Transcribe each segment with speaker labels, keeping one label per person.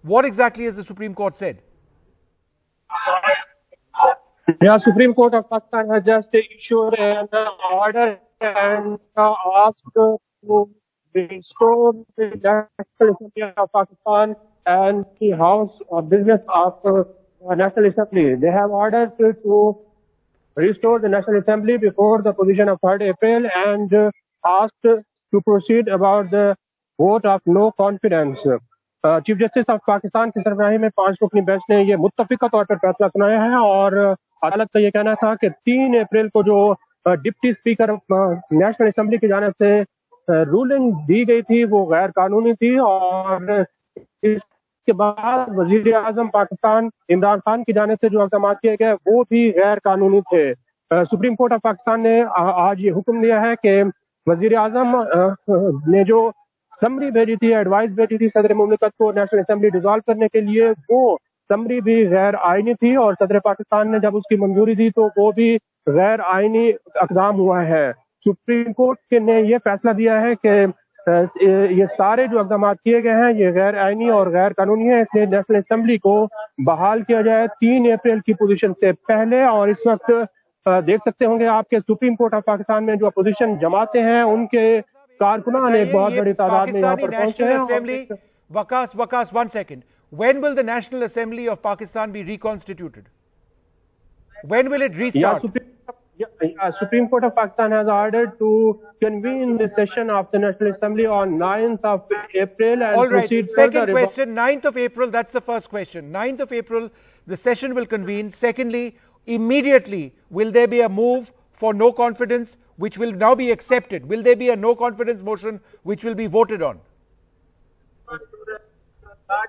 Speaker 1: What exactly has the Supreme Court said?
Speaker 2: Yeah, Supreme Court of Pakistan has just issued an order and asked to restore the National Assembly of Pakistan and the House of Business of National Assembly. They have ordered to restore the National Assembly before the position of 3rd April and asked to proceed about the vote of no confidence. Chief justice of Pakistan की सरबराही में 5 रुकनी bench ने ये मुत्तफिका तौर पर फैसला सुनाया है और अदालत का ये कहना था कि 3 अप्रैल को जो डिप्टी स्पीकर नेशनल असेंबली की जानिब से रूलिंग दी गई थी वो गैर कानूनी थी और इसके बाद वजीर आजम पाकिस्तान इमरान खान की जानिब से जो इक़दाम किए गए वो भी गैर कानूनी थे। सुप्रीम कोर्ट ऑफ पाकिस्तान ने आज ये हुक्म दिया है कि वजीर आजम ने जो समरी भेजी थी, एडवाइस भेजी थी सदर मुमलिकत को नेशनल असेंबली डिसॉल्व करने के लिए, वो समरी भी गैर आईनी थी और सदर पाकिस्तान ने जब उसकी मंजूरी दी तो वो भी गैर आईनी इक़दाम हुआ है। सुप्रीम कोर्ट ने ये फैसला दिया है कि ये सारे जो इक़दाम किए गए हैं ये गैर आईनी और गैर कानूनी है, इसलिए नेशनल असेंबली को बहाल किया जाए 3 अप्रैल की पोजीशन से पहले। और इस वक्त देख सकते होंगे आपके सुप्रीम कोर्ट ऑफ पाकिस्तान में जो अपोजिशन जमाते हैं उनके कारकुनान एक बहुत बड़ी तादाद में यहाँ पर पहुंचे हैं।
Speaker 1: Waqas, 1 second. When will the National Assembly of Pakistan be reconstituted? When will it restart?
Speaker 2: Supreme Court of Pakistan has ordered to convene the session of the National Assembly on 9th of April and proceed further.
Speaker 1: Second question, 9th of April, that's the first question. 9th of April, the session will convene. Secondly, immediately, will there be a move for no confidence, which will now be accepted? Will there be a no confidence motion which will be voted on?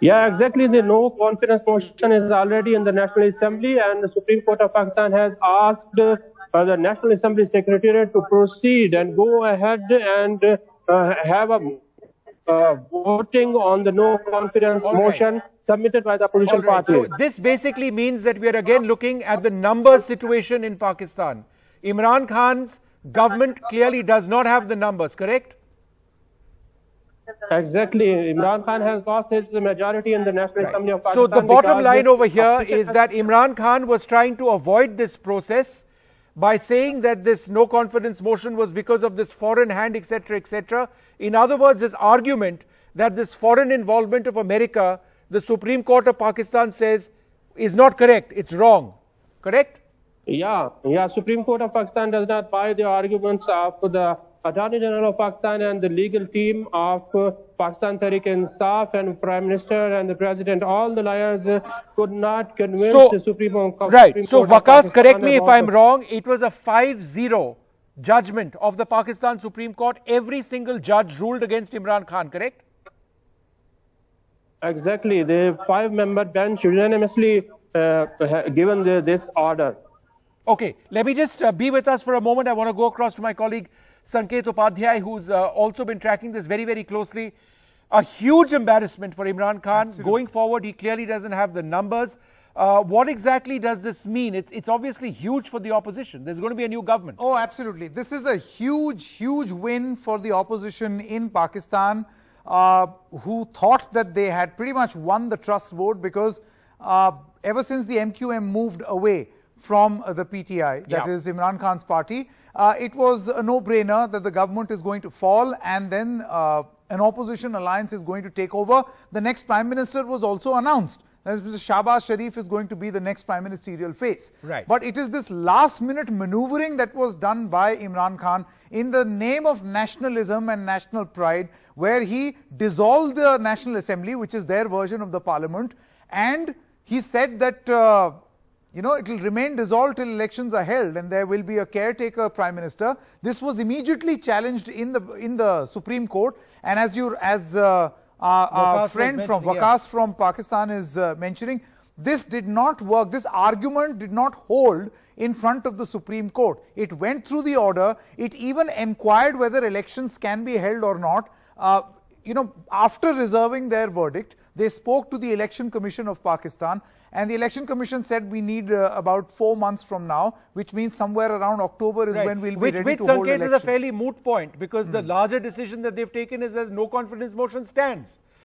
Speaker 2: Yeah, exactly. The no confidence motion is already in the National Assembly and the Supreme Court of Pakistan has asked the National Assembly Secretariat to proceed and go ahead and have a voting on the no confidence motion submitted by the opposition parties.
Speaker 1: So this basically means that we are again looking at the numbers situation in Pakistan. Imran Khan's government clearly does not have the numbers, correct?
Speaker 2: Exactly. Imran Khan has lost his majority in the National Assembly of Pakistan.
Speaker 1: So the bottom line over here is that Imran Khan was trying to avoid this process by saying that this no confidence motion was because of this foreign hand, etc., etc. In other words, his argument that this foreign involvement of America, the Supreme Court of Pakistan says, is not correct. It's wrong. Correct?
Speaker 2: Yeah. Supreme Court of Pakistan does not buy the arguments of the Attorney General of Pakistan and the legal team of Pakistan Tehreek-e-Insaf and Prime Minister and the President. All the lawyers could not convince the Supreme Court.
Speaker 1: Right. So, Waqas, correct me if I'm wrong. It was a 5-0 judgment of the Pakistan Supreme Court. Every single judge ruled against Imran Khan, correct?
Speaker 2: Exactly. The 5-member bench unanimously given this order.
Speaker 1: Okay. Let me just be with us for a moment. I want to go across to my colleague Sanket Upadhyay, who's also been tracking this very, very closely. A huge embarrassment for Imran Khan. Absolutely. Going forward, he clearly doesn't have the numbers. What exactly does this mean? It's obviously huge for the opposition. There's going to be a new government.
Speaker 3: Oh, absolutely. This is a huge, huge win for the opposition in Pakistan, who thought that they had pretty much won the trust vote because ever since the MQM moved away from the PTI, that is Imran Khan's party, it was a no-brainer that the government is going to fall and then an opposition alliance is going to take over. The next Prime Minister was also announced. Mr. Shahbaz Sharif is going to be the next prime ministerial face.
Speaker 1: Right.
Speaker 3: But it is this last-minute maneuvering that was done by Imran Khan in the name of nationalism and national pride, where he dissolved the National Assembly, which is their version of the parliament, and he said that it will remain dissolved till elections are held and there will be a caretaker prime minister. This was immediately challenged in the Supreme Court, and as our friend from Waqas from Pakistan is mentioning, this did not work. This argument did not hold in front of the Supreme Court. It went through the order. It even inquired whether elections can be held or not. After reserving their verdict, they spoke to the Election Commission of Pakistan, and the Election Commission said we need about 4 months from now, which means somewhere around October is when we'll be ready to hold elections.
Speaker 1: Which, Sanket, is a fairly moot point, because the larger decision that they've taken is that no confidence motion stands.